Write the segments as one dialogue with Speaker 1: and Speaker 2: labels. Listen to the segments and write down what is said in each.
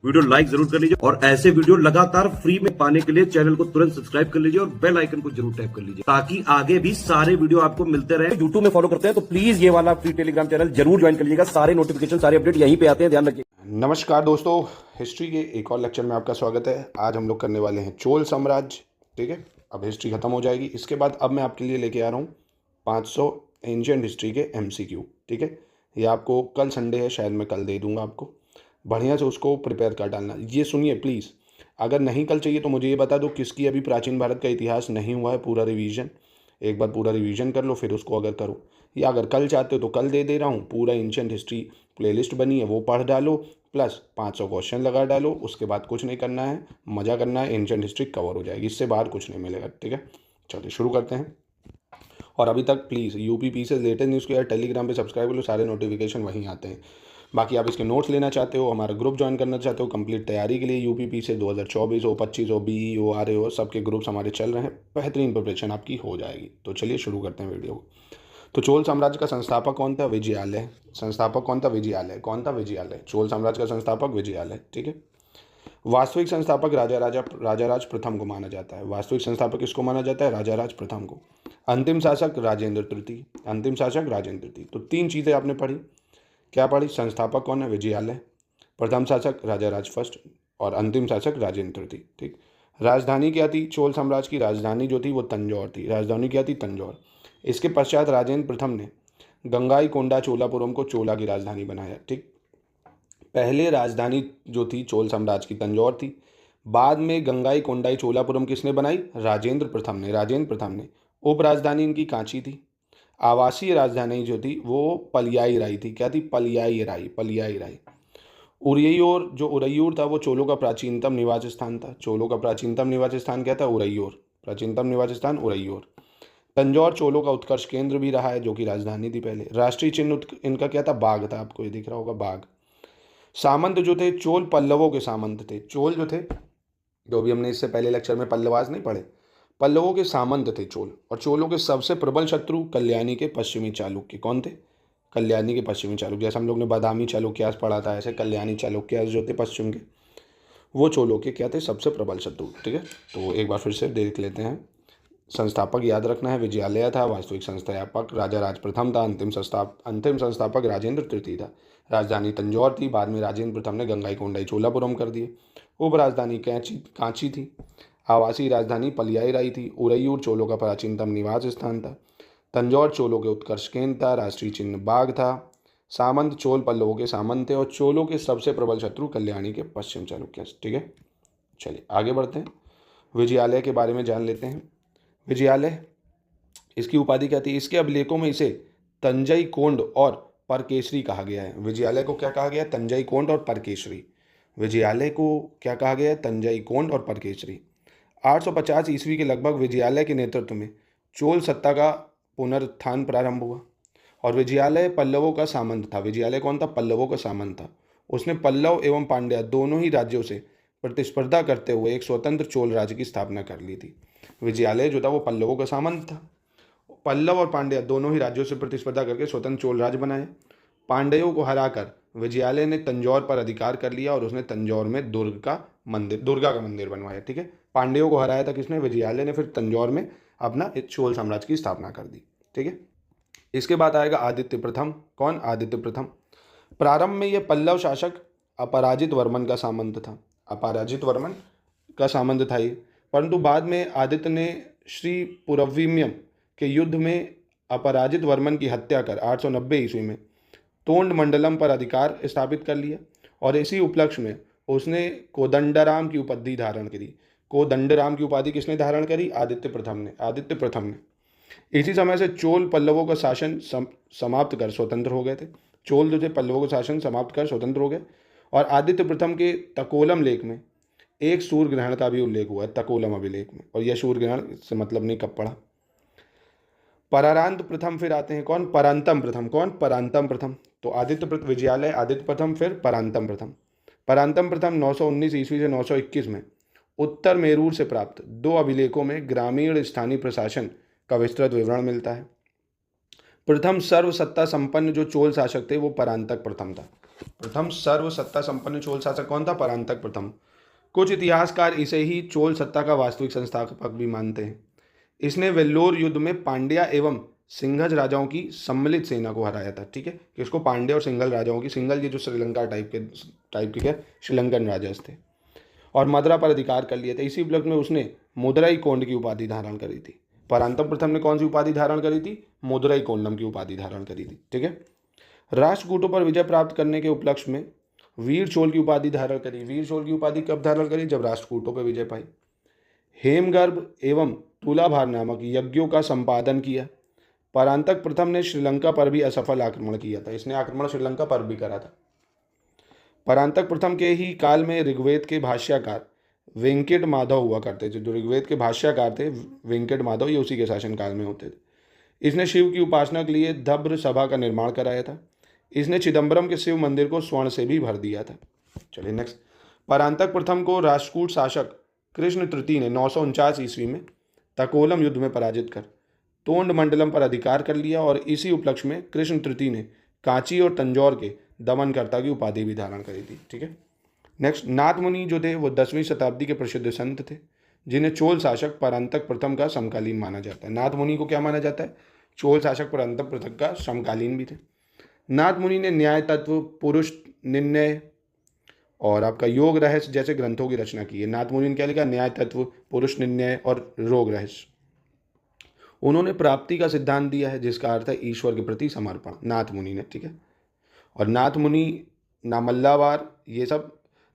Speaker 1: Video like जरूर कर लीजिए और ऐसे वीडियो लगातार फ्री में पाने के लिए चैनल को तुरंत सब्सक्राइब कर लीजिए और बेल आइकन को जरूर टैप कर लीजिए ताकि आगे भी सारे वीडियो आपको मिलते रहे। यूट्यूब में फॉलो करते हैं तो प्लीज ये वाला फ्री टेलीग्राम चैनल जरूर ज्वाइन कर लीजिएगा। सारे नोटिफिकेशन सारे अपडेट यहीं पे आते हैं, ध्यान रखिए।
Speaker 2: नमस्कार दोस्तों, हिस्ट्री के एक और लेक्चर में आपका स्वागत है। आज हम लोग करने वाले हैं चोल साम्राज्य। ठीक है, अब हिस्ट्री खत्म हो जाएगी। इसके बाद अब मैं आपके लिए लेके आ रहा हूँ 500 एंशिएंट हिस्ट्री के MCQ। ठीक है, ये आपको कल संडे है, शायद मैं कल दे दूंगा आपको। बढ़िया से उसको प्रिपेयर कर डालना। ये सुनिए प्लीज़, अगर नहीं कल चाहिए तो मुझे ये बता दो किसकी अभी प्राचीन भारत का इतिहास नहीं हुआ है पूरा रिवीजन। एक बार पूरा रिवीजन कर लो, फिर उसको अगर करो, या अगर कल चाहते हो तो कल दे रहा हूँ। पूरा एंशिएंट हिस्ट्री प्लेलिस्ट बनी है, वो पढ़ डालो, प्लस 500 क्वेश्चन लगा डालो। उसके बाद कुछ नहीं करना है, मज़ा करना है। एंशिएंट हिस्ट्री कवर हो जाएगी, इससे बाहर कुछ नहीं मिलेगा। ठीक है, चलिए शुरू करते हैं। और अभी तक प्लीज़ UPP से लेटेस्ट न्यूज़ को यार टेलीग्राम पे सब्सक्राइब कर लो, सारे नोटिफिकेशन वहीं आते हैं। बाकी आप इसके नोट्स लेना चाहते हो, हमारा ग्रुप ज्वाइन करना चाहते हो कंप्लीट तैयारी के लिए UPP से 2024 हो, 25 हो, BE हो, RA हो, सबके ग्रुप्स हमारे चल रहे हैं। बेहतरीन प्रिपरेशन आपकी हो जाएगी। तो चलिए शुरू करते हैं वीडियो को। तो चोल साम्राज्य का संस्थापक कौन था? विजयालय। संस्थापक कौन था? विजयालय। कौन था? विजयालय। चोल साम्राज्य का संस्थापक विजयालय। ठीक है। वास्तविक संस्थापक राजाराज प्रथम को माना जाता है। वास्तविक संस्थापक किसको माना जाता है? राजाराज प्रथम को। अंतिम शासक राजेंद्र तृतीय। अंतिम शासक राजेंद्र तृतीय। तो तीन चीज़ें आपने पढ़ी। क्या पढ़ी? संस्थापक कौन है? विजयालय। प्रथम शासक राजाराज फर्स्ट और अंतिम शासक राजेंद्र तृतीय। ठीक। राजधानी क्या थी चोल साम्राज्य की? राजधानी जो थी वो तंजौर थी। राजधानी क्या थी? तंजौर। इसके पश्चात राजेंद्र प्रथम ने गंगाईकोंडा चोलापुरम को चोला की राजधानी बनाया। ठीक। पहले राजधानी जो थी चोल साम्राज्य की तंजौर थी। बाद में गंगाईकोंडाई चोलापुरम किसने बनाई? राजेंद्र प्रथम ने। राजेंद्र प्रथम ने। उप राजधानी इनकी कांची थी। आवासीय राजधानी जो थी वो पलियाई राई थी। क्या थी? पलियाई राई। पलियाई राई। उरैयोर, जो उरैयूर था वो चोलों का प्राचीनतम निवास स्थान था। चोलों का प्राचीनतम निवास स्थान क्या था? उरैयोर। प्राचीनतम निवास स्थान उरैयोर। तंजौर चोलों का उत्कर्ष केंद्र भी रहा है, जो कि राजधानी थी पहले। राष्ट्रीय चिन्ह इनका क्या था? बाघ था। आपको ये दिख रहा होगा, बाघ। सामंत जो थे चोल पल्लवों के सामंत थे। चोल जो थे, जो भी हमने इससे पहले लेक्चर में पल्लवास नहीं पढ़े, पल्लवों के सामंत थे चोल। और चोलों के सबसे प्रबल शत्रु कल्याणी के पश्चिमी चालुक्य। कौन थे? कल्याणी के पश्चिमी चालुक्य। जैसे हम लोग ने बादामी चालुक्यास पढ़ा था, ऐसे कल्याणी चालुक्यास जो थे पश्चिम के, वो चोलों के क्या थे? सबसे प्रबल शत्रु। ठीक है, तो एक बार फिर से देख लेते हैं। संस्थापक याद रखना है, विजयालय था। वास्तविक संस्थापक राजाराज प्रथम था। अंतिम संस्थापक राजेंद्र तृतीय था। राजधानी तंजौर थी। बाद में राजेंद्र प्रथम ने गंगाईकोंडाई चोलापुरम कर दिए। उप राजधानी कांची थी। आवासीय राजधानी पलियाई राई थी। उरैयूर चोलों का प्राचीनतम निवास स्थान था। तंजौर चोलों के उत्कर्ष केंद्र था। राष्ट्रीय चिन्ह बाघ था। सामंत चोल पल्लवों के सामंत थे और चोलों के सबसे प्रबल शत्रु कल्याणी के पश्चिम चालुक्य। ठीक है, चलिए आगे बढ़ते हैं। विजयालय के बारे में जान लेते हैं। विजयालय, इसकी उपाधि क्या थी? इसके अभिलेखों में इसे तंजई कोंड और परकेशरी कहा गया है। विजयालय को क्या कहा गया है? तंजई कोंड और परकेशरी। विजयालय को क्या कहा गया है? तंजई कोंड और परकेशरी। 850 ईस्वी के लगभग विजयालय के नेतृत्व में चोल सत्ता का पुनरुत्थान प्रारंभ हुआ। और विजयालय पल्लवों का सामंत था। विजयालय कौन था? पल्लवों का सामंत था। उसने पल्लव एवं पांड्या दोनों ही राज्यों से प्रतिस्पर्धा करते हुए एक स्वतंत्र चोल राज्य की स्थापना कर ली थी। विजयालय जो था वो पल्लवों का सामंत था। पल्लव और पांड्या दोनों ही राज्यों से प्रतिस्पर्धा करके स्वतंत्र चोल राज्य बनाए। पांड्यों को हराकर विजयालय ने तंजौर पर अधिकार कर लिया और उसने तंजौर में दुर्गा का मंदिर बनवाया। ठीक है, पांड्यों को हराया था किसने? विजयालय ने। फिर तंजौर में अपना चोल साम्राज्य की स्थापना कर दी। ठीक है, इसके बाद आएगा आदित्य प्रथम। कौन? आदित्य प्रथम। प्रारंभ में यह पल्लव शासक अपराजित वर्मन का सामंत था। अपराजित वर्मन का सामंत था ये, परंतु बाद में आदित्य ने श्री पुरविम्यम के युद्ध में अपराजित वर्मन की हत्या कर 890 ईस्वी में तोंड मंडलम पर अधिकार स्थापित कर लिया। और इसी उपलक्ष्य में उसने कोदंडराम की उपाधि धारण करी। कोदंडराम की उपाधि किसने धारण करी? आदित्य प्रथम ने। आदित्य प्रथम ने। इसी समय से चोल पल्लवों का शासन समाप्त कर स्वतंत्र हो गए थे। चोल जो थे पल्लवों का शासन समाप्त कर स्वतंत्र हो गए। और आदित्य प्रथम के तकोलम लेख में एक सूर्य ग्रहण का भी उल्लेख हुआ है, तकोलम अभिलेख में। और यह सूर्य ग्रहण से मतलब नहीं कब पड़ा। परारांत प्रथम फिर आते हैं कौन? परांतम प्रथम। कौन? परांतम प्रथम। तो विजयालय, आदित्य प्रथम, फिर परांतम प्रथम। परांतम प्रथम 919 ईस्वी से 921 में उत्तर मेरूर से प्राप्त 2 अभिलेखों में ग्रामीण स्थानीय प्रशासन का विस्तृत विवरण मिलता है। प्रथम सर्व सत्ता संपन्न जो चोल शासक थे वो परांतक प्रथम था। प्रथम सर्व सत्ता संपन्न चोल शासक कौन था? परांतक प्रथम। कुछ इतिहासकार इसे ही चोल सत्ता का वास्तविक संस्थापक भी मानते हैं। इसने वेल्लोर युद्ध में पांड्या एवं सिंघज राजाओं की सम्मिलित सेना को हराया था। ठीक है, कि इसको पांड्या और सिंघल राजाओं की, सिंघल ये जो श्रीलंका टाइप के क्या श्रीलंकन राजा थे, और मदरा पर अधिकार कर लिया था। इसी उपलक्ष्य में उसने मुदराई कोंड की उपाधि धारण करी थी। परांतक प्रथम ने कौन सी उपाधि धारण करी थी? मुदराई कोंडम की उपाधि धारण करी थी। ठीक है, राष्ट्रकूटों पर विजय प्राप्त करने के उपलक्ष्य में वीर चोल की उपाधि धारण करी। वीर चोल की उपाधि कब धारण करी? जब राष्ट्रकूटों पर विजय पाई। हेमगर्भ एवं तुलाभार नामक यज्ञों का संपादन किया। परांतक प्रथम ने श्रीलंका पर भी असफल आक्रमण किया था। इसने आक्रमण श्रीलंका पर भी करा था। परांतक प्रथम के ही काल में ऋग्वेद के भाष्यकार वेंकट माधव हुआ करते थे। जो ऋग्वेद के भाष्यकार थे वेंकट माधव, ये उसी के शासनकाल में होते थे। इसने शिव की उपासना के लिए धब्र सभा का निर्माण कराया था। इसने चिदम्बरम के शिव मंदिर को स्वर्ण से भी भर दिया था। चलिए नेक्स्ट। परांतक प्रथम को राष्ट्रकूट शासक कृष्ण तृतीय ने 949 ईस्वी में तकोलम युद्ध में पराजित कर तोंड मंडलम पर अधिकार कर लिया, और इसी उपलक्ष्य में कृष्ण तृतीय ने कांची और तंजौर के दमनकर्ता की उपाधि भी धारण करी थी। ठीक है, नेक्स्ट। नाथ मुनि जो थे वो 10वीं शताब्दी के प्रसिद्ध संत थे, जिन्हें चोल शासक परांतक प्रथम का समकालीन माना जाता है। नाथ मुनि को क्या माना जाता है? चोल शासक परांतक प्रथम का समकालीन भी थे। नाथ मुनि ने न्याय तत्व, पुरुष निर्णय और आपका योग रहस्य जैसे ग्रंथों की रचना की है। नाथ मुनि ने क्या लिखा? न्याय तत्व, पुरुष निर्णय और योग रहस्य। उन्होंने प्राप्ति का सिद्धांत दिया है, जिसका अर्थ है ईश्वर के प्रति समर्पण, नाथ मुनि ने। ठीक है, और नाथ मुनि नामल्लावार, ये सब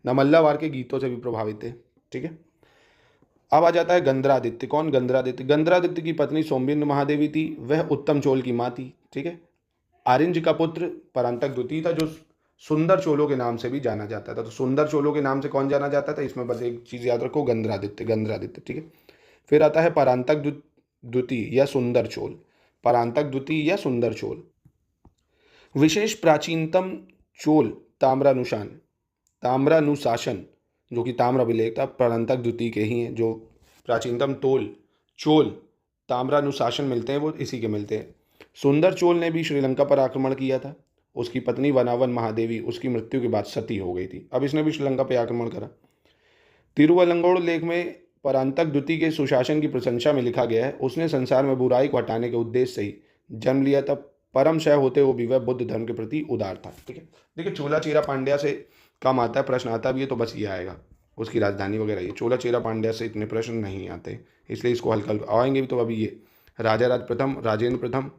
Speaker 2: नामल्लावार के गीतों से भी प्रभावित थे। ठीक है, अब आ जाता है गंधरादित्य। कौन? गंधरादित्य। गंधरादित्य की पत्नी सौम्येन्द्र महादेवी थी, वह उत्तम चोल की माँ थी। ठीक है, आरिंज का पुत्र परांतक द्वितीय था, जो सुंदर चोलों के नाम से भी जाना जाता था। तो सुंदर चोलों के नाम से कौन जाना जाता था? इसमें बस एक चीज याद रखो, गंधरादित्य, गंधरादित्य। ठीक है, फिर आता है परांतक द्वितीय या सुंदर चोल। परांतक द्वितीय या सुंदर चोल विशेष प्राचीनतम चोल ताम्रानुशासन, जो कि ताम्र अभिलेख था, परांतक द्वितीय के ही हैं। जो प्राचीनतम चोल ताम्रानुशासन मिलते हैं वो इसी के मिलते हैं। सुंदर चोल ने भी श्रीलंका पर आक्रमण किया था। उसकी पत्नी वनावन महादेवी उसकी मृत्यु के बाद सती हो गई थी। अब इसने भी श्रीलंका पर आक्रमण करा। तिरुवलंगोड़ लेख में परांतक द्वितीय के सुशासन की प्रशंसा में लिखा गया है, उसने संसार में बुराई को हटाने के उद्देश्य से ही जन्म लिया था। परम शय होते हुए भी वह बुद्ध धर्म के प्रति उदार था। ठीक है, देखिए चोला चेरा पांड्या से कम आता है, प्रश्न आता भी है तो बस ये आएगा, उसकी राजधानी वगैरह। ये चोला चेरा पांड्या से इतने प्रश्न नहीं आते, इसलिए इसको हल्का आएंगे भी तो अभी ये राजा राज प्रथम, राजेंद्र प्रथम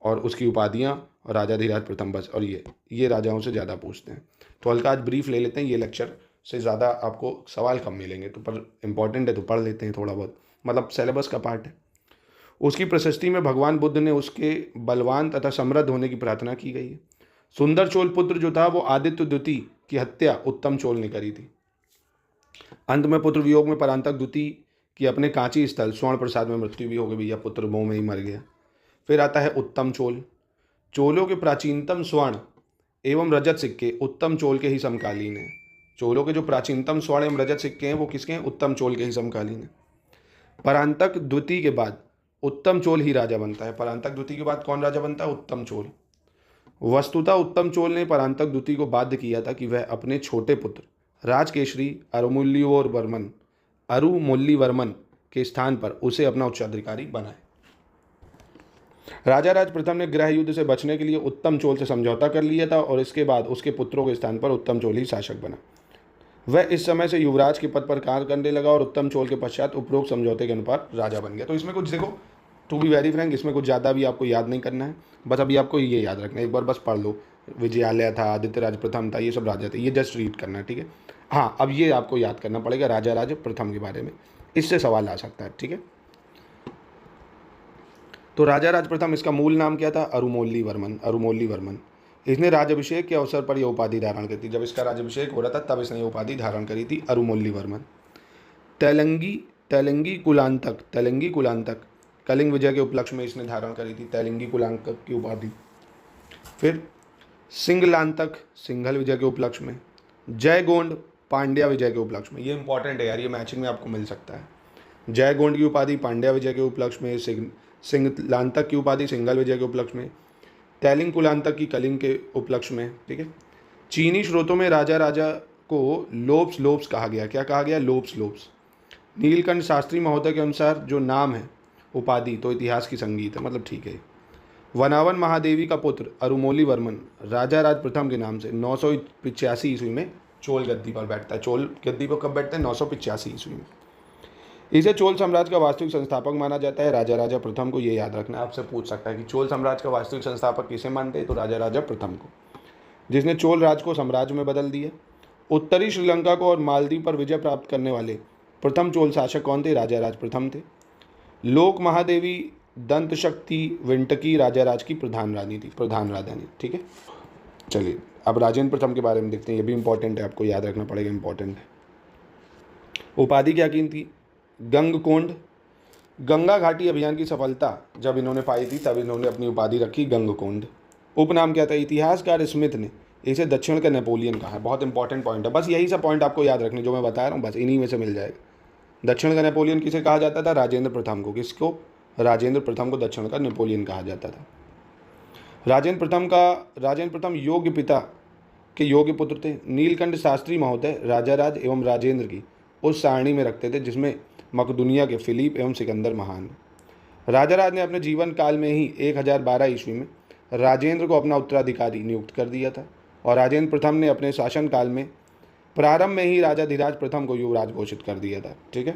Speaker 2: और उसकी उपाधियाँ, और राजाधिराज प्रथम, बस। और ये राजाओं से ज़्यादा पूछते हैं, तो हल्का आज ब्रीफ ले लेते हैं। ये लेक्चर से ज़्यादा आपको सवाल कम मिलेंगे, तो पर इंपॉर्टेंट है तो पढ़ लेते हैं थोड़ा बहुत, मतलब सिलेबस का पार्ट है। उसकी प्रशस्ति में भगवान बुद्ध ने उसके बलवान तथा समृद्ध होने की प्रार्थना की गई है। सुंदर चोल पुत्र जो था वो आदित्य द्वितीय की हत्या उत्तम चोल ने करी थी। अंत में पुत्र वियोग में परांतक द्वितीय की अपने कांची स्थल स्वर्ण प्रसाद में मृत्यु भी हो गई, भैया पुत्र मोह में ही मर गया। फिर आता है उत्तम चोल। चोलों के प्राचीनतम स्वर्ण एवं रजत सिक्के उत्तम चोल के ही समकालीन हैं। चोलों के जो प्राचीनतम स्वर्ण एवं रजत सिक्के हैं वो किसके हैं? उत्तम चोल के ही समकालीन हैं। परांतक द्वितीय के बाद उत्तम चोल ही राजा बनता है। परांतक द्वितीय के बाद कौन राजा बनता है? उत्तम चोल। वस्तुतः उत्तम चोल ने परांतक द्वितीय को बाध्य किया था कि वह अपने छोटे पुत्र राजकेशरी अरुमोल्लीवर्मन के स्थान पर उसे अपना उत्तराधिकारी बनाए। राजा राज प्रथम ने गृह युद्ध से बचने के लिए उत्तम चोल से समझौता कर लिया था, और इसके बाद उसके पुत्रों के स्थान पर उत्तम चोल ही शासक बना। वह इस समय से युवराज के पद पर कार्य करने लगा, और उत्तम चोल के पश्चात उपरोक्त समझौते के अनुसार राजा बन गया। तो इसमें कुछ देखो, टू बी वेरी फ्रैंक, इसमें कुछ ज़्यादा भी आपको याद नहीं करना है, बस अभी आपको ये याद रखना है, एक बार बस पढ़ लो। विजयालय था, आदित्य राज प्रथम था, ये सब राजा थे, ये जस्ट रीड करना है। ठीक है, हाँ अब ये आपको याद करना पड़ेगा राजा राज प्रथम के बारे में, इससे सवाल आ सकता है। ठीक है, तो राजा राज प्रथम, इसका मूल नाम क्या था? अरुमोल्लीवर्मन। इसने राज्यभिषेक के अवसर पर यह उपाधि धारण की थी। जब इसका राज्यभिषेक हो रहा था तब इसने यह उपाधि धारण करी थी, अरुमोल्लीवर्मन। तेलंगी कुलांतक कलिंग विजय के उपलक्ष्य में इसने धारण करी थी, तेलंगी कुलांतक की उपाधि। फिर सिंगलांतक सिंघल विजय के उपलक्ष्य में। जयगोंड पांड्या विजय के उपलक्ष्य में। ये इंपॉर्टेंट है यार, ये मैचिंग में आपको मिल सकता है। जयगोंड की उपाधि पांड्या विजय के उपलक्ष्य में, सिंगलांतक की उपाधि सिंघल विजय के उपलक्ष्य में, तेलिंग कुलांतक की कलिंग के उपलक्ष्य में। ठीक है, चीनी स्रोतों में राजा राजा को लोब्स लोब्स कहा गया। क्या कहा गया? Lobes lobes. नीलकंठ शास्त्री महोदय के अनुसार जो नाम है उपाधि तो इतिहास की संगीत है, मतलब ठीक है। वनावन महादेवी का पुत्र अरुमोली वर्मन राजा राज प्रथम के नाम से 985 ईस्वी में चोल गद्दी पर बैठता है। चोल गद्दी पर कब बैठता है? 985 ईस्वी में। इसे चोल साम्राज्य का वास्तविक संस्थापक माना जाता है, राजा राजा प्रथम को। ये याद रखना, आपसे पूछ सकता है कि चोल साम्राज्य का वास्तविक संस्थापक किसे मानते हैं, तो राजा राजा प्रथम को, जिसने चोल राज को साम्राज्य में बदल दिया। उत्तरी श्रीलंका को और मालदीव पर विजय प्राप्त करने वाले प्रथम चोल शासक कौन थे? राजा राज प्रथम थे। लोक महादेवी दंत शक्ति विंटकी राजा राज की प्रधान राजधानी। ठीक है, चलिए अब राजेंद्र प्रथम के बारे में देखते हैं। ये भी इंपॉर्टेंट है, आपको याद रखना पड़ेगा, इंपॉर्टेंट है। उपाधि क्या की थी? गंगकोंड। गंगा घाटी अभियान की सफलता जब इन्होंने पाई थी तब इन्होंने अपनी उपाधि रखी गंगकोंड। उपनाम क्या था? इतिहासकार स्मिथ ने इसे दक्षिण का नेपोलियन कहा है। बहुत इंपॉर्टेंट पॉइंट है, बस यही सब पॉइंट आपको याद रखने जो मैं बता रहा हूँ, बस इन्हीं में से मिल जाएगा। दक्षिण का नेपोलियन किसे कहा जाता था? राजेंद्र प्रथम को। किसको? राजेंद्र प्रथम को दक्षिण का नेपोलियन कहा जाता था। राजेंद्र प्रथम योग्य पिता के योग्य पुत्र थे। नीलकंठ शास्त्री महोदय राजा राज एवं राजेंद्र की उस सारणी में रखते थे जिसमें मकदूनिया के फिलिप एवं सिकंदर महान। राजा राज ने अपने जीवन काल में ही 1012 ईस्वी में राजेंद्र को अपना उत्तराधिकारी नियुक्त कर दिया था और राजेंद्र प्रथम ने अपने शासन काल में प्रारंभ में ही राजाधिराज प्रथम को युवराज घोषित कर दिया था। ठीक है,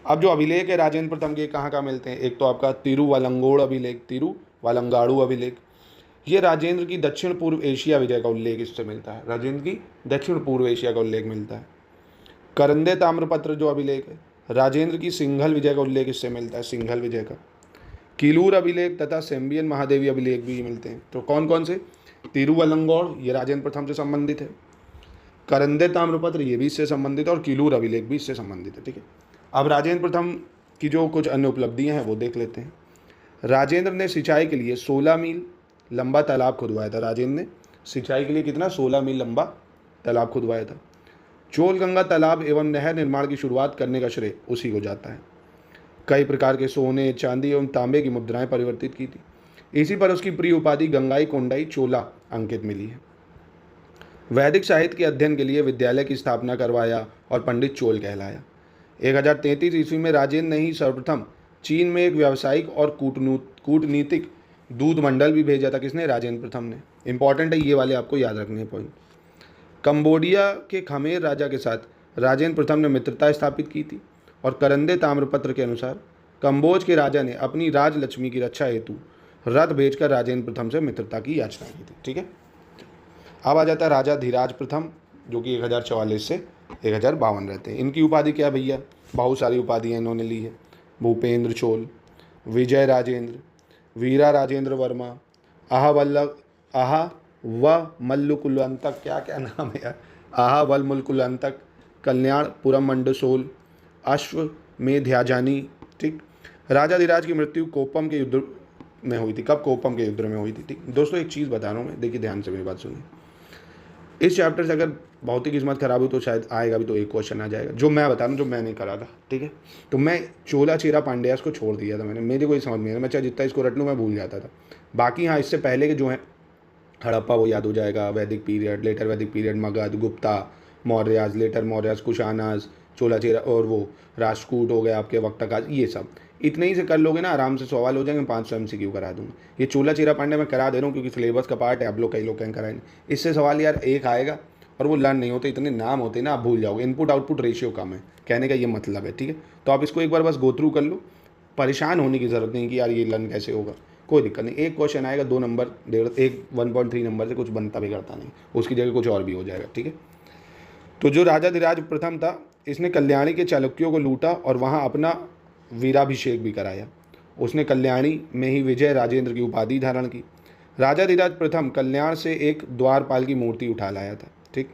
Speaker 2: अब जो अभिलेख है राजेंद्र प्रथम के कहाँ मिलते हैं? एक तो आपका तिरुवलंगोड़ अभिलेख, तिरुवलंगाड़ू अभिलेख। ये राजेंद्र की दक्षिण पूर्व एशिया विजय का उल्लेख इससे मिलता है। राजेंद्र की दक्षिण पूर्व एशिया का उल्लेख मिलता है। करंदे ताम्रपत्र जो अभिलेख है, राजेंद्र की सिंघल विजय का उल्लेख इससे मिलता है, सिंघल विजय का। किलूर अभिलेख तथा सेम्बियन महादेवी अभिलेख भी मिलते हैं। तो कौन कौन से? तिरुवलंगोड़ ये राजेंद्र प्रथम से संबंधित है, करंदे ताम्रपत्र ये भी इससे संबंधित है और किलूर अभिलेख भी इससे संबंधित है। ठीक है, अब राजेंद्र प्रथम की जो कुछ अन्य उपलब्धियां हैं वो देख लेते हैं। राजेंद्र ने सिंचाई के लिए 16 मील लंबा तालाब खुदवाया था। राजेंद्र ने सिंचाई के लिए कितना? 16 मील लंबा तालाब खुदवाया था। चोल गंगा तालाब एवं नहर निर्माण की शुरुआत करने का श्रेय उसी को जाता है। कई प्रकार के सोने, चांदी एवं तांबे की मुद्राएं परिवर्तित की थी। इसी पर उसकी प्रिय उपाधि गंगाई कोंडाई चोला अंकित मिली है। वैदिक साहित्य के अध्ययन के लिए विद्यालय की स्थापना करवाया और पंडित चोल कहलाया। 1033 ईस्वी में राजेंद्र ने ही सर्वप्रथम चीन में एक व्यावसायिक और कूटनीतिक दूध मंडल भी भेजा था। किसने? राजेंद्र प्रथम ने। इंपॉर्टेंट है, ये वाले आपको याद रखने हैं पॉइंट। कंबोडिया के खमेर राजा के साथ राजेंद्र प्रथम ने मित्रता स्थापित की थी और करंदे ताम्रपत्र के अनुसार कंबोज के राजा ने अपनी राजलक्ष्मी की रक्षा हेतु रथ भेजकर राजेंद्र प्रथम से मित्रता की याचना की थी। ठीक है, अब आ जाता है राजा धीराज प्रथम जो कि 1044 से 1052 रहते हैं। इनकी उपाधि क्या भैया? बहुत सारी उपाधियाँ इन्होंने ली है। भूपेंद्र चोल, विजय राजेंद्र, वीरा राजेंद्र वर्मा, आहा व मल्लुकुलंतक, क्या क्या नाम है यार, आहा वल मुल्कुलंतक, कल्याणपुरम मंडसोल, अश्वमेध्याजानी। ठीक, राजाधिराज की मृत्यु कोप्पम के युद्ध में हुई थी। कब? कोप्पम के युद्ध में हुई थी। ठीक दोस्तों, एक चीज़ बता रहा हूँ मैं, देखिए ध्यान से मेरी बात सुनिए। इस चैप्टर से अगर भौतिक किस्मत खराब हुई तो शायद आएगा भी तो एक क्वेश्चन आ जाएगा जो मैं बता रहा हूँ, जो मैं नहीं करा था। ठीक है, तो मैं चोला चेरा पांड्यास को छोड़ दिया था मैंने, मेरे कोई समझ नहीं आया, मैं चाहे जितना इसको रट लूँ मैं भूल जाता था। बाकी हाँ, इससे पहले के जो हैं हड़प्पा वो याद हो जाएगा, Vedic period, later Vedic period, Magadh, Gupta, Mauryas, later Mauryas, Kushanas, Chola Chera और वो राष्ट्रकूट हो गया आपके वक्त का, ये सब इतने ही से कर लोगे ना आराम से सवाल हो जाएंगे। 500 MCQ करा दूंगा। ये चोला चेरा पांड्या मैं करा दे रहा हूँ क्योंकि सिलेबस का पार्ट है, आप लोग कई लोग कहीं कराएंगे। इससे सवाल यार एक आएगा और वो लर्न नहीं होते, इतने नाम होते ना आप भूल जाओगे। इनपुट आउटपुट रेशियो कम है, कहने का ये मतलब है। ठीक है, तो आप इसको एक बार बस गो थ्रू कर लो, परेशान होने की ज़रूरत नहीं कि यार ये लर्न कैसे होगा, कोई दिक्कत नहीं। एक क्वेश्चन आएगा 2 नंबर, 1.3 नंबर से कुछ बनता बिगड़ता नहीं, उसकी जगह कुछ और भी हो जाएगा। ठीक है, तो जो राजाधिराज प्रथम था इसने कल्याणी के चालुक्यों को लूटा और वहाँ अपना वीराभिषेक भी कराया। उसने कल्याणी में ही विजय राजेंद्र की उपाधि धारण की। राजाधिराज प्रथम कल्याण से एक द्वारपाल की मूर्ति उठा लाया था। ठीक,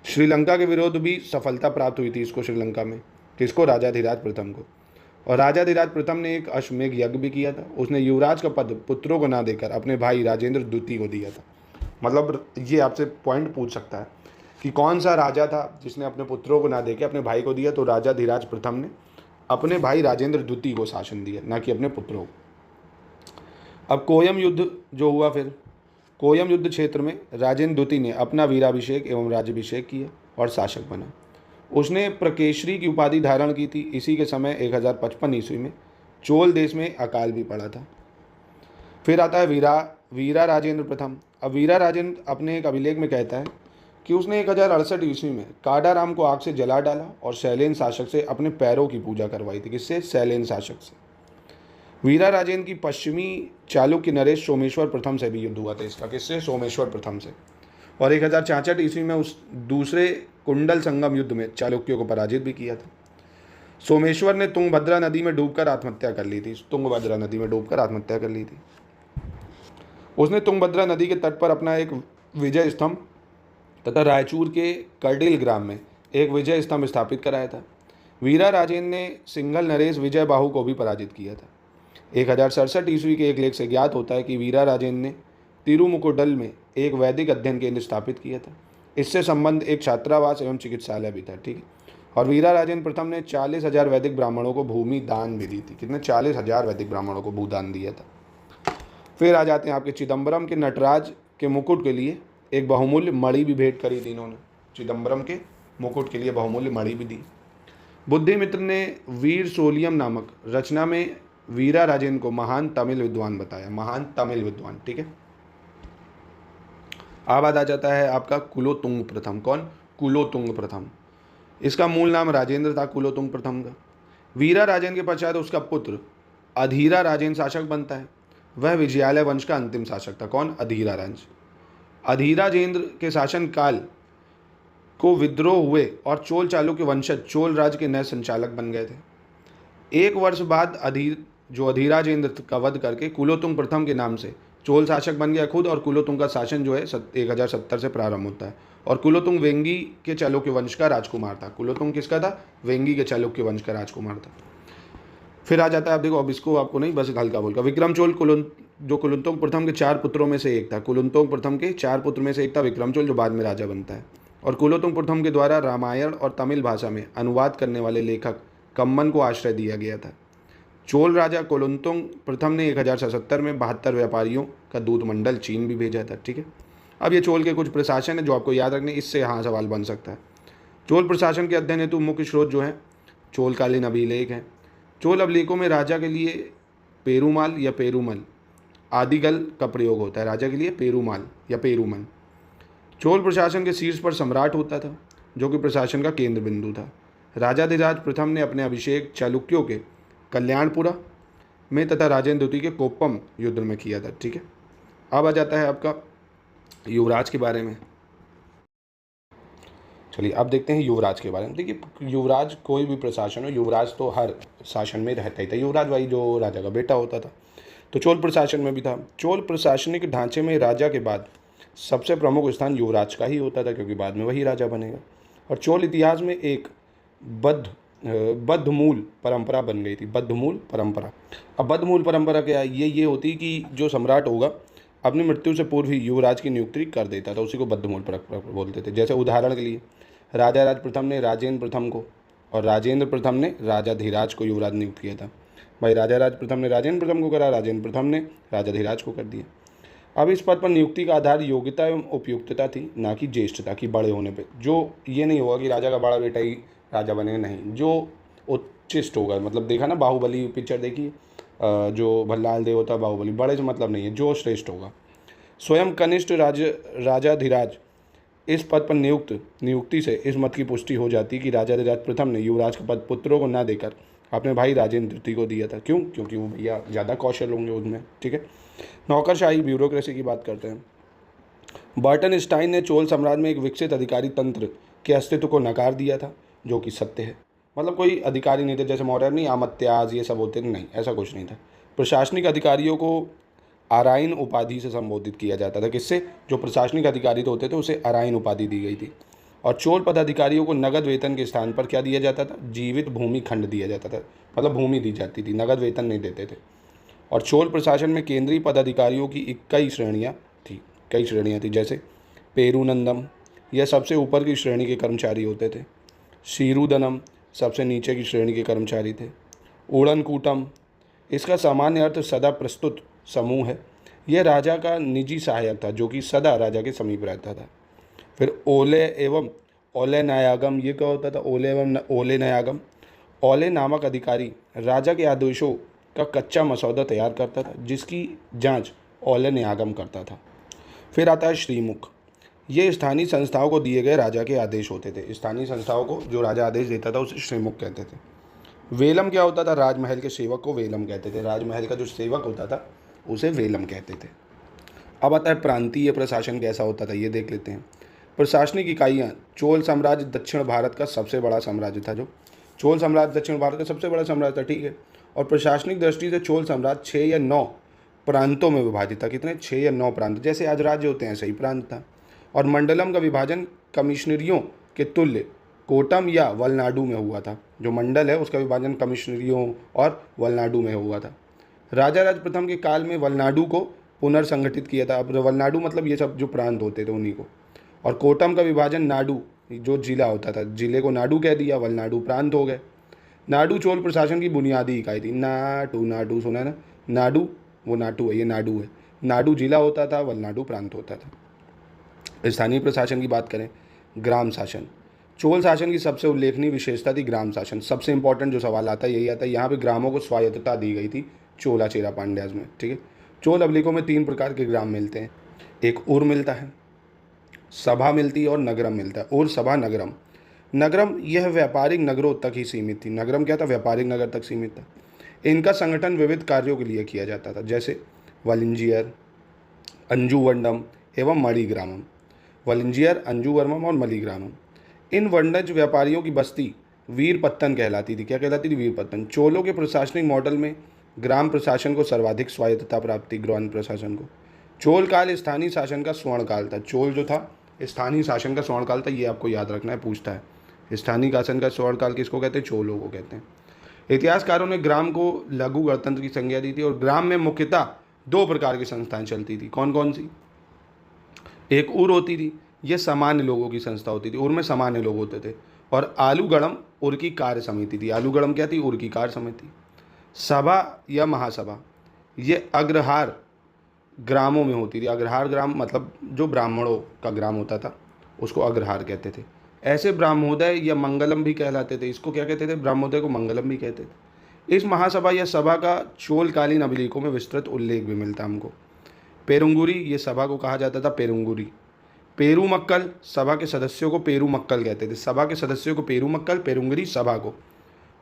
Speaker 2: श्रीलंका के विरुद्ध भी सफलता प्राप्त हुई थी इसको, श्रीलंका में। किसको? राजाधिराज प्रथम को। और राजाधिराज प्रथम ने एक अश्वमेघ यज्ञ भी किया था। उसने युवराज का पद पुत्रों को ना देकर अपने भाई राजेंद्र द्वितीय को दिया था। मतलब ये आपसे पॉइंट पूछ सकता है कि कौन सा राजा था जिसने अपने पुत्रों को ना देकर अपने भाई को दिया, तो राजाधिराज प्रथम ने अपने भाई राजेंद्र द्वितीय को शासन दिया, ना कि अपने पुत्रों को। अब कोयम युद्ध जो हुआ, फिर कोयम युद्ध क्षेत्र में राजेंद्र द्वितीय ने अपना वीराभिषेक एवं राज्याभिषेक किया और शासक बना। उसने प्रकेशरी की उपाधि धारण की थी। इसी के समय 1055 ईस्वी में चोल देश में अकाल भी पड़ा था। फिर आता है वीरा राजेंद्र प्रथम। अब वीरा राजेंद्र अपने एक अभिलेख में कहता है कि उसने 1068 ईस्वी में काडाराम को आग से जला डाला और शैलेन शासक से अपने पैरों की पूजा करवाई थी। किससे? शैलेन शासक से। वीरा राजेंद्र की पश्चिमी चालुक्य नरेश सोमेश्वर प्रथम से भी युद्ध हुआ था इसका। किससे? सोमेश्वर प्रथम से। और 1066 ईस्वी में उस दूसरे कुंडल संगम युद्ध में चालुक्यों को पराजित भी किया था। सोमेश्वर ने तुंगभद्रा नदी में डूबकर आत्महत्या कर ली थी। तुंगभद्रा नदी में डूबकर आत्महत्या कर ली थी। उसने तुंगभद्रा नदी के तट पर अपना एक विजय स्तंभ तथा रायचूर के करडिल ग्राम में एक विजय स्तंभ स्थापित कराया था। वीरा राजेंद्र ने सिंघल नरेश विजय बाहु को भी पराजित किया था। 1067 ईस्वी के एक लेख से ज्ञात होता है कि वीरा राजेंद्र ने तिरुमुकुडल में एक वैदिक अध्ययन केंद्र स्थापित किया था। इससे संबंध एक छात्रावास एवं चिकित्सालय भी था। ठीक है। और वीरा राजेंद्र प्रथम ने 40,000 वैदिक ब्राह्मणों को भूमि दान भी दी थी। कितने? 40,000 वैदिक ब्राह्मणों को भूदान दिया था। फिर आ जाते हैं आपके चिदम्बरम के नटराज के मुकुट के लिए एक बहुमूल्य मणि भी भेंट करी थी इन्होंने। चिदम्बरम के मुकुट के लिए बहुमूल्य मणि भी दी। बुद्धिमित्र ने वीर सोलियम नामक रचना में वीरा राजेंद्र को महान तमिल विद्वान बताया। महान तमिल विद्वान। ठीक है। अब आ जाता है आपका कुलोतुंग प्रथम। कौन? कुलोतुंग प्रथम। इसका मूल नाम राजेंद्र था कुलोतुंग प्रथम का। वीरा राजेंद्र के पश्चात उसका पुत्र अधीरा राजेंद्र शासक बनता है। वह विजयालय वंश का अंतिम शासक था। कौन? अधीरा राजेंद्र। अधीराजेंद्र के शासन काल को विद्रोह हुए और चोल चालुक्य वंशज चोल राज के नए संचालक बन गए थे। एक वर्ष बाद अधीराजेंद्र का वध करके कुलोतुंग प्रथम के नाम से चोल शासक बन गया खुद। और कुलोतुंग का शासन जो है 1070 से प्रारंभ होता है। और कुलोतुंग वेंगी के चालुक्य वंश का राजकुमार था। कुलोतुंग किसका था? वेंगी के चालुक्य वंश का राजकुमार था। फिर आ जाता है, आप देखो, अब इसको आपको नहीं, बस हल्का बोल का विक्रम चोल जो कुलोतुंग प्रथम के 4 पुत्रों में से एक था। कुलोतुंग प्रथम के 4 पुत्र में से एक था विक्रम चोल, जो बाद में राजा बनता है। और कुलोतुंग प्रथम के द्वारा रामायण और तमिल भाषा में अनुवाद करने वाले लेखक कम्मन को आश्रय दिया गया था। चोल राजा कुलोतुंग प्रथम ने 1077 में 72 व्यापारियों का दूत मंडल चीन भी भेजा था। ठीक है। अब ये चोल के कुछ प्रशासन है जो आपको याद रखने, इससे यहाँ सवाल बन सकता है। चोल प्रशासन के अध्ययन हेतु मुख्य स्रोत जो है चोलकालीन अभिलेख हैं। चोल अभिलेखों में राजा के लिए पेरूमाल या पेरूमल आदिगल का प्रयोग होता है। राजा के लिए पेरूमाल या पेरूमल। चोल प्रशासन के शीर्ष पर सम्राट होता था जो कि प्रशासन का केंद्र बिंदु था। राजाधिराज प्रथम ने अपने अभिषेक चालुक्यों के कल्याणपुरा में तथा राजेंद्र द्वितीय के कोप्पम युद्ध में किया था। ठीक है। अब आ जाता है आपका युवराज के बारे में। चलिए अब देखते हैं युवराज के बारे में। देखिए, युवराज कोई भी प्रशासन हो, युवराज तो हर शासन में रहता ही था। युवराज भाई जो राजा का बेटा होता था, तो चोल प्रशासन में भी था। चोल प्रशासनिक ढांचे में राजा के बाद सबसे प्रमुख स्थान युवराज का ही होता था, क्योंकि बाद में वही राजा बनेगा। और चोल इतिहास में एक बद्धमूल परंपरा बन गई थी। बद्धमूल परंपरा। अब बद्धमूल परंपरा क्या है? ये होती कि जो सम्राट होगा अपनी मृत्यु से पूर्व ही युवराज की नियुक्ति कर देता था। उसी को बद्धमूल परंपरा बोलते थे। जैसे उदाहरण के लिए राजा प्रथम ने राजेंद्र प्रथम को और राजेंद्र प्रथम ने राजाधिराज को युवराज नियुक्त किया था। भाई राजा प्रथम ने राजेंद्र प्रथम को करा, राजेंद्र प्रथम ने राजाधिराज को कर दिया। अब इस पद पर नियुक्ति का आधार योग्यता एवं उपयुक्तता थी, ना कि ज्येष्ठता की, बड़े होने पे। जो ये नहीं होगा कि राजा का बड़ा बेटा ही राजा बनेगा, नहीं, जो उच्चिष्ट होगा। मतलब देखा ना बाहुबली पिक्चर देखी, जो भल्लाल देव होता बाहुबली, बड़े से मतलब नहीं है, जो श्रेष्ठ होगा। स्वयं कनिष्ठ राजाधिराज इस पद पर नियुक्ति से इस मत की पुष्टि हो जाती कि राजाधिराज प्रथम ने युवराज का पद पुत्रों को न देकर अपने भाई राजेंद्र द्वितीय को दिया था। क्यों? क्योंकि वो भैया ज़्यादा कौशल होंगे उनमें। ठीक है। नौकरशाही ब्यूरोक्रेसी की बात करते हैं। बर्टन स्टाइन ने चोल साम्राज्य में एक विकसित अधिकारी तंत्र के अस्तित्व को नकार दिया था, जो कि सत्य है। मतलब कोई अधिकारी नहीं थे, जैसे मौर्य नहीं अमत्याज ये सब होते थे, नहीं, ऐसा कुछ नहीं था। प्रशासनिक अधिकारियों को अराइन उपाधि से संबोधित किया जाता था। किससे? जो प्रशासनिक अधिकारी तो होते थे उसे अराइन उपाधि दी गई थी। और चोल पदाधिकारियों को नगद वेतन के स्थान पर क्या दिया जाता था? जीवित भूमि खंड दिया जाता था। मतलब भूमि दी जाती थी, नगद वेतन नहीं देते थे। और चोल प्रशासन में केंद्रीय पदाधिकारियों की कई श्रेणियाँ थी। जैसे पेरूनंदम, यह सबसे ऊपर की श्रेणी के कर्मचारी होते थे। शीरुदनम सबसे नीचे की श्रेणी के कर्मचारी थे। उड़नकूटम, इसका सामान्य अर्थ सदा प्रस्तुत समूह है। यह राजा का निजी सहायक था जो कि सदा राजा के समीप रहता था। फिर ओले एवं ओले नायागम, ये क्या होता था? ओले एवं ओले नायागम। ओले नामक अधिकारी राजा के आदेशों का कच्चा मसौदा तैयार करता था जिसकी जांच ओले नायागम करता था। फिर आता है श्रीमुख। ये स्थानीय संस्थाओं को दिए गए राजा के आदेश होते थे। स्थानीय संस्थाओं को जो राजा आदेश देता था उसे श्रीमुख कहते थे। वेलम क्या होता था? राजमहल के सेवक को वेलम कहते थे। राजमहल का जो सेवक होता था उसे वेलम कहते थे। अब आता है प्रांतीय प्रशासन कैसा होता था, ये देख लेते हैं। प्रशासनिक इकाइयाँ। चोल साम्राज्य दक्षिण भारत का सबसे बड़ा साम्राज्य था। जो चोल साम्राज्य दक्षिण भारत का सबसे बड़ा साम्राज्य था, ठीक है। और प्रशासनिक दृष्टि से चोल साम्राज्य 6 या 9 प्रांतों में विभाजित था। कितने? 6 या 9 प्रांत, जैसे आज राज्य होते हैं सही प्रांत था। और मंडलम का विभाजन कमिश्नरियों के तुल्य कोटम या वलनाडु में हुआ था। जो मंडल है उसका विभाजन कमिश्नरियों और वलनाडु में हुआ था। राजा राज प्रथम के काल में वलनाडु को पुनर्संगठित किया था। अब वलनाडु मतलब ये सब जो प्रांत होते थे उन्हीं को। और कोटम का विभाजन नाडु, जो जिला होता था, जिले को नाडु कह दिया, वलनाडु प्रांत हो गए। नाडु चोल प्रशासन की बुनियादी इकाई थी। नाटू सुना है ना? नाडु वो नाटू है, ये नाडु है। नाडु जिला होता था, वलनाडु प्रांत होता था। स्थानीय प्रशासन की बात करें, ग्राम शासन। चोल शासन की सबसे उल्लेखनीय विशेषता थी ग्राम शासन। सबसे इंपॉर्टेंट जो सवाल आता है यही आता है। यहाँ पे ग्रामों को स्वायत्तता दी गई थी चोला चेरा पांड्याज में, ठीक है। चोल अभिलेखों में 3 प्रकार के ग्राम मिलते हैं। एक उर मिलता है, सभा मिलती है और नगरम मिलता है। उर, सभा, नगरम। नगरम यह व्यापारिक नगरों तक ही सीमित थी। नगरम क्या था? व्यापारिक नगर तक सीमित था। इनका संगठन विविध कार्यों के लिए किया जाता था, जैसे वलिंजियर, अंजुवंडम एवं मणिग्रामम। वलिंजियर, अंजुवर्मम और मणिग्रामम। इन वंडज व्यापारियों की बस्ती वीरपत्तन कहलाती थी। क्या कहलाती थी? वीरपत्तन। चोलों के प्रशासनिक मॉडल में ग्राम प्रशासन को सर्वाधिक स्वायत्तता प्राप्त थी। ग्राम प्रशासन को चोल काल स्थानीय शासन का स्वर्ण काल था। चोल जो था स्थानीय शासन का स्वर्ण काल था, ये आपको याद रखना है, पूछता है। स्थानीय शासन का स्वर्ण काल किसको कहते हैं? चोलों को कहते हैं। इतिहासकारों ने ग्राम को लघु गणतंत्र की संज्ञा दी थी। और ग्राम में मुख्यतः 2 प्रकार की संस्थाएं चलती थी। कौन कौन सी? एक उर होती थी, यह सामान्य लोगों की संस्था होती थी। उर में सामान्य लोग होते थे। और आलूगढ़म उर की कार्य समिति थी। आलूगढ़म क्या थी? उर की कार्य समिति। सभा या महासभा, ये अग्रहार ग्रामों में होती थी। अग्रहार ग्राम मतलब जो ब्राह्मणों का ग्राम होता था उसको अग्रहार कहते थे। ऐसे ब्राह्मोदय या मंगलम भी कहलाते थे। इसको क्या कहते थे? ब्राह्मोदय को मंगलम भी कहते थे। इस महासभा या सभा का चोलकालीन अभिलेखों में विस्तृत उल्लेख भी मिलता हमको। पेरुंगुरी, ये सभा को कहा जाता था पेरुंगुरी। पेरूमक्कल, सभा के सदस्यों को पेरूमक्कल कहते थे। सभा के सदस्यों को पेरूमक्कल, पेरुंगुरी सभा को।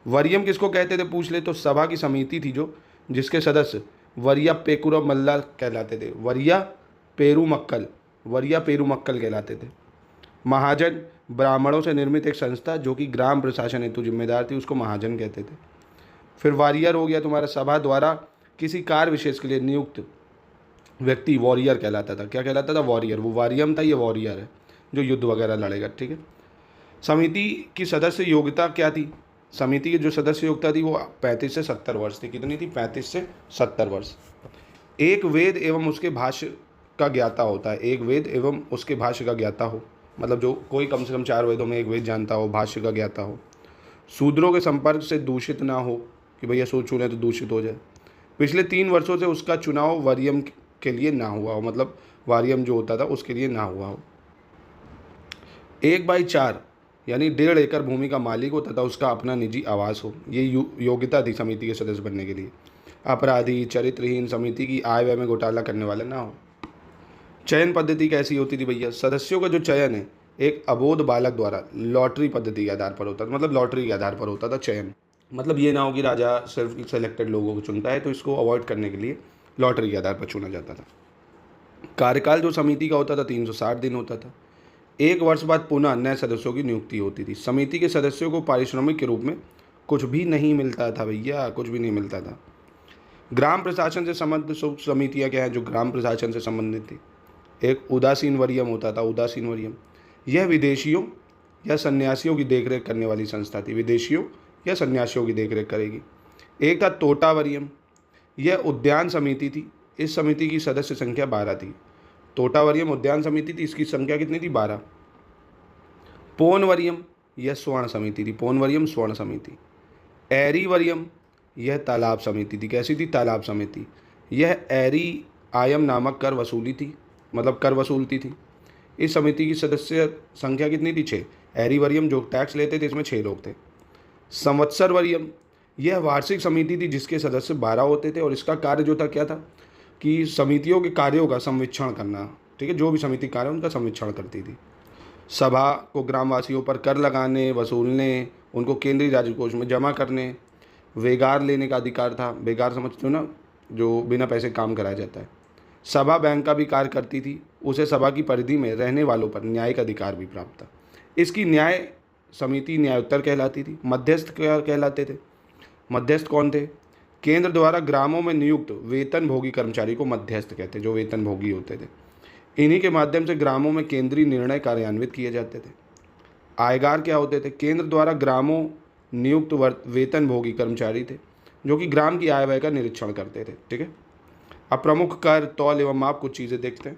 Speaker 2: वरियम किसको कहते थे? पूछ ले तो सभा की समिति थी जो जिसके सदस्य वरिया पेकुरा मल्ला कहलाते थे। वरिया पेरूमक्कल, वरिया पेरूमक्कल कहलाते थे। महाजन, ब्राह्मणों से निर्मित एक संस्था जो कि ग्राम प्रशासन हेतु जिम्मेदार थी, उसको महाजन कहते थे। फिर वॉरियर हो गया तुम्हारा, सभा द्वारा किसी कार्य विशेष के लिए नियुक्त व्यक्ति वॉरियर कहलाता था। क्या कहलाता था? वॉरियर। वो वारियम था, ये वॉरियर है जो युद्ध वगैरह लड़ेगा, ठीक है। समिति की सदस्य योग्यता क्या थी? समिति की जो सदस्य योग्यता थी वो 35 से 70 वर्ष थी। कितनी थी? 35 से 70 वर्ष। एक वेद एवं उसके भाष्य का ज्ञाता होता है। एक वेद एवं उसके भाष्य का ज्ञाता हो, मतलब जो कोई कम से कम 4 वेदों में एक वेद जानता हो, भाष्य का ज्ञाता हो। शूद्रों के संपर्क से दूषित ना हो कि भैया सूद छू लें तो दूषित हो जाए। पिछले 3 वर्षों से उसका चुनाव वारियम के लिए ना हुआ हो, मतलब वारियम जो होता था उसके लिए ना हुआ हो। 1/4 यानी 1.5 एकड़ भूमि का मालिक हो तथा उसका अपना निजी आवास हो। ये योग्यता थी समिति के सदस्य बनने के लिए। अपराधी, चरित्रहीन, समिति की आय व्यय में घोटाला करने वाला ना हो। चयन पद्धति कैसी होती थी भैया? सदस्यों का जो चयन है एक अबोध बालक द्वारा लॉटरी पद्धति के आधार पर होता था। मतलब लॉटरी के आधार पर होता था चयन। मतलब ये ना हो कि राजा सिर्फ सेलेक्टेड लोगों को चुनता है, तो इसको अवॉइड करने के लिए लॉटरी के आधार पर चुना जाता था। कार्यकाल जो समिति का होता था 360 दिन होता था। 1 वर्ष बाद पुनः नए सदस्यों की नियुक्ति होती थी। समिति के सदस्यों को पारिश्रमिक के रूप में कुछ भी नहीं मिलता था भैया, कुछ भी नहीं मिलता था। ग्राम प्रशासन से संबंधित समितियाँ क्या हैं जो ग्राम प्रशासन से संबंधित थी? एक उदासीन वरियम होता था। उदासीन वरियम यह विदेशियों या सन्यासियों की देखरेख करने वाली संस्था थी। विदेशियों या सन्यासियों की देखरेख करेगी। एक था तोटा वरियम, यह उद्यान समिति थी। इस समिति की सदस्य संख्या 12 थी। तोटा वरियम उद्यान समिति थी, इसकी संख्या कितनी थी? 12। पोन वरियम यह स्वर्ण समिति थी। पोन वरियम स्वर्ण समिति। एरी वरियम यह तालाब समिति थी। कैसी थी? तालाब समिति। यह एरी आयम नामक कर वसूली थी, मतलब कर वसूलती थी। इस समिति की सदस्य संख्या कितनी थी? 6। एरिवरियम जो टैक्स लेते थे, इसमें 6 लोग थे। संवत्सर वरियम, यह वार्षिक समिति थी जिसके सदस्य 12 होते थे और इसका कार्य जो था क्या था कि समितियों के कार्यों का संवीक्षण करना, ठीक है, जो भी समिति कार्य उनका संवीक्षण करती थी। सभा को ग्रामवासियों पर कर लगाने, वसूलने, उनको केंद्रीय राजकोष में जमा करने, वेगार लेने का अधिकार था। वेगार समझते हो ना, जो बिना पैसे काम कराया जाता है। सभा बैंक का भी कार्य करती थी। उसे सभा की परिधि में रहने वालों पर न्यायिक अधिकार भी प्राप्त था। इसकी न्याय समिति न्यायोत्तर कहलाती थी। मध्यस्थ क्या कहलाते थे? मध्यस्थ कौन थे? केंद्र द्वारा ग्रामों में नियुक्त वेतन भोगी कर्मचारी को मध्यस्थ कहते, जो वेतन भोगी होते थे। इन्हीं के माध्यम से ग्रामों में केंद्रीय निर्णय कार्यान्वित किए जाते थे। आयगार क्या होते थे? केंद्र द्वारा ग्रामों नियुक्त वेतन भोगी कर्मचारी थे जो कि ग्राम की आय व्यय का निरीक्षण करते थे। ठीक है, अब प्रमुख कर, तौल एवं माप कुछ चीज़ें देखते हैं,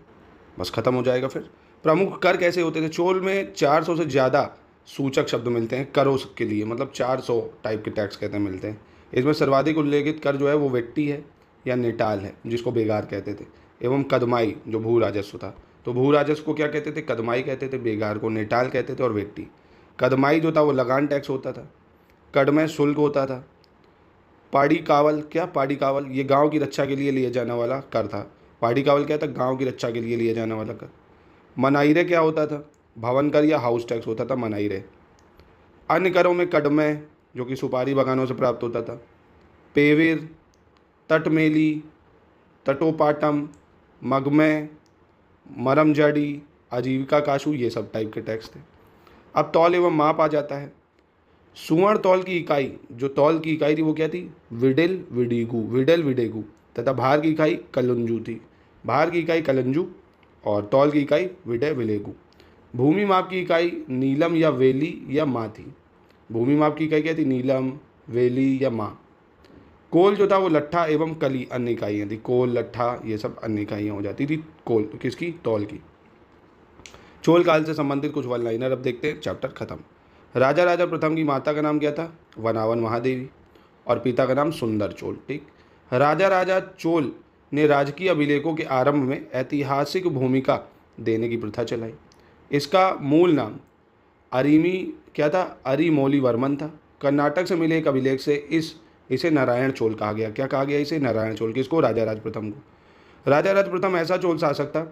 Speaker 2: बस खत्म हो जाएगा। फिर प्रमुख कर कैसे होते थे? चोल में 400 से ज़्यादा सूचक शब्द मिलते हैं करों के लिए, मतलब 400 टाइप के टैक्स कहते हैं मिलते हैं। इसमें सर्वाधिक उल्लेखित कर जो है वो वेट्टी है या नेटाल है, जिसको बेगार कहते थे, एवं कदमाई जो भू राजस्व था। तो भू राजस्व को क्या कहते थे? कदमाई कहते थे, बेगार को नेटाल कहते थे और वेट्टी। कदमाई जो था वो लगान टैक्स होता था, कड़मै शुल्क होता था। पाड़ी कावल, क्या पाड़ी कावल? ये गांव की रक्षा के लिए लिया जाने वाला कर था। पाड़ी कावल क्या था? गांव की रक्षा के लिए लिया जाने वाला कर। मनाइरे क्या होता था? भवन कर या हाउस टैक्स होता था मनाइरे। अन्य करों में कड़मै जो कि सुपारी बगानों से प्राप्त होता था, पेविर, तटमेली, तटोपाटम, मगमै, मरमजड़ी, आजीविका काशू, ये सब टाइप के टैक्स थे। अब तौल एवं माप आ जाता है। सुवर्ण तौल की इकाई, जो तौल की इकाई थी वो क्या थी? विडेल विडेगु, विडेल विडेगु, तथा भार की इकाई कलंजू थी। भार की इकाई कलंजू और तौल की इकाई विडे विलेगु। भूमि माप की इकाई नीलम या वेली या माँ थी। भूमि माप की इकाई क्या थी? नीलम, वेली या माँ। कोल जो था वो लट्ठा एवं कली अन्य इकाइयाँ थी। कोल, लट्ठा, ये सब अन्य इकाइयाँ हो जाती थी। कोल किसकी? तौल की। चोल काल से संबंधित कुछ वन लाइनर अब देखते हैं, चैप्टर खत्म। राजा राजा प्रथम की माता का नाम क्या था? वनावन महादेवी, और पिता का नाम सुंदर चोल। ठीक, राजा राजा चोल ने राजकीय अभिलेखों के आरंभ में ऐतिहासिक भूमिका देने की प्रथा चलाई। इसका मूल नाम अरिमी क्या था? अरिमोली वर्मन था। कर्नाटक से मिले एक अभिलेख से इसे नारायण चोल कहा गया। क्या कहा गया इसे? नारायण चोल। किसको? राजा राज प्रथम को। राजा राज प्रथम ऐसा चोल शासक था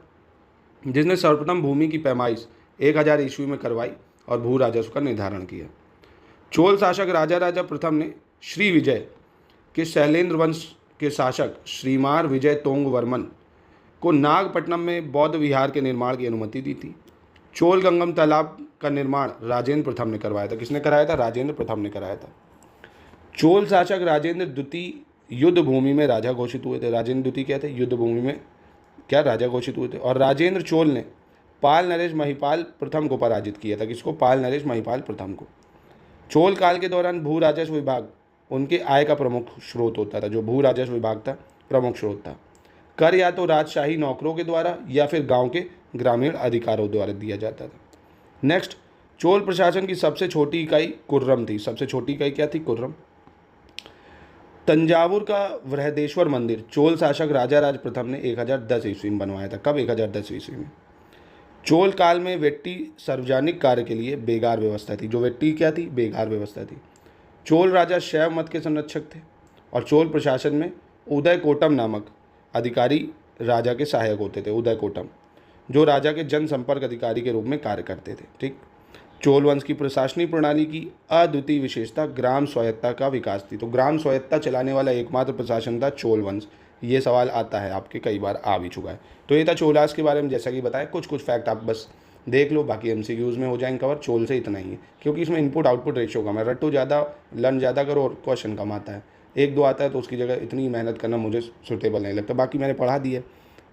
Speaker 2: जिसने सर्वप्रथम भूमि की पैमाइश 1000 ईस्वी में करवाई और भू राजस्व का निर्धारण किया। चोल शासक राजा राजा प्रथम ने श्री विजय के शैलेंद्र वंश के शासक श्रीमार विजय तोंग वर्मन को नागपट्टनम में बौद्ध विहार के निर्माण की अनुमति दी थी। चोल गंगम तालाब का निर्माण राजेंद्र प्रथम ने करवाया था। किसने कराया था? राजेंद्र प्रथम ने कराया था। चोल शासक राजेंद्र द्वितीय युद्ध भूमि में राजा घोषित हुए थे। राजेंद्र द्वितीय क्या थे? युद्ध भूमि में क्या राजा घोषित हुए थे। और राजेंद्र चोल ने पाल नरेश महिपाल प्रथम को पराजित किया था। किसको? पाल नरेश महिपाल प्रथम को। चोल काल के दौरान भू राजस्व विभाग उनके आय का प्रमुख स्रोत होता था। जो भू राजस्व विभाग था प्रमुख स्रोत था। कर या तो राजशाही नौकरों के द्वारा या फिर गांव के ग्रामीण अधिकारों द्वारा दिया जाता था। नेक्स्ट, चोल प्रशासन की सबसे छोटी इकाई कुर्रम थी। सबसे छोटी इकाई क्या थी? कुर्रम। तंजावुर का बृहदेश्वर मंदिर चोल शासक राजा राज प्रथम ने 1010 ईस्वी में बनवाया था। कब? 1010 ईस्वी में। चोल काल में वेट्टी सार्वजनिक कार्य के लिए बेगार व्यवस्था थी। जो वेट्टी क्या थी? बेगार व्यवस्था थी। चोल राजा शैव मत के संरक्षक थे और चोल प्रशासन में उदय कोटम नामक अधिकारी राजा के सहायक होते थे। उदय कोटम जो राजा के जनसंपर्क अधिकारी के रूप में कार्य करते थे। ठीक, चोल वंश की प्रशासनिक प्रणाली की अद्वितीय विशेषता ग्राम स्वायत्ता का विकास थी। तो ग्राम स्वायत्ता चलाने वाला एकमात्र प्रशासन था चोल वंश। ये सवाल आता है आपके, कई बार आ भी चुका है। तो ये था चोलास के बारे में। जैसा कि बताया, कुछ फैक्ट आप बस देख लो, बाकी एमसीक्यूज में हो जाएंगे कवर। चोल से इतना ही है क्योंकि इसमें इनपुट आउटपुट रेशियो कम है। रट्टू ज़्यादा, लर्न ज़्यादा करो और क्वेश्चन कम आता है। 1-2 आता है तो उसकी जगह इतनी मेहनत करना मुझे सूटेबल नहीं लगता। बाकी मैंने पढ़ा दी है,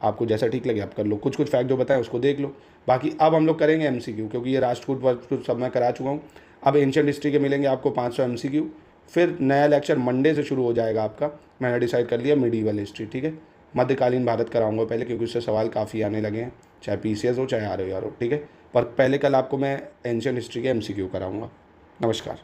Speaker 2: आपको जैसा ठीक लगे आप कर लो। कुछ फैक्ट जो बताएं उसको देख लो। बाकी अब हम लोग करेंगे एमसीक्यू, क्योंकि ये राष्ट्रकूट वर्ग सब मैं करा चुका हूँ। अब एंशिएंट हिस्ट्री के मिलेंगे आपको 500 एमसीक्यू। फिर नया लेक्चर मंडे से शुरू हो जाएगा आपका। मैंने डिसाइड कर लिया मिडीवल हिस्ट्री। ठीक है, मध्यकालीन भारत कराऊंगा पहले, क्योंकि उससे सवाल काफ़ी आने लगे हैं, चाहे पीसीएस हो चाहे आरओ हो। ठीक है, पर पहले कल आपको मैं एंशिएंट हिस्ट्री के एमसीक्यू कराऊंगा। नमस्कार।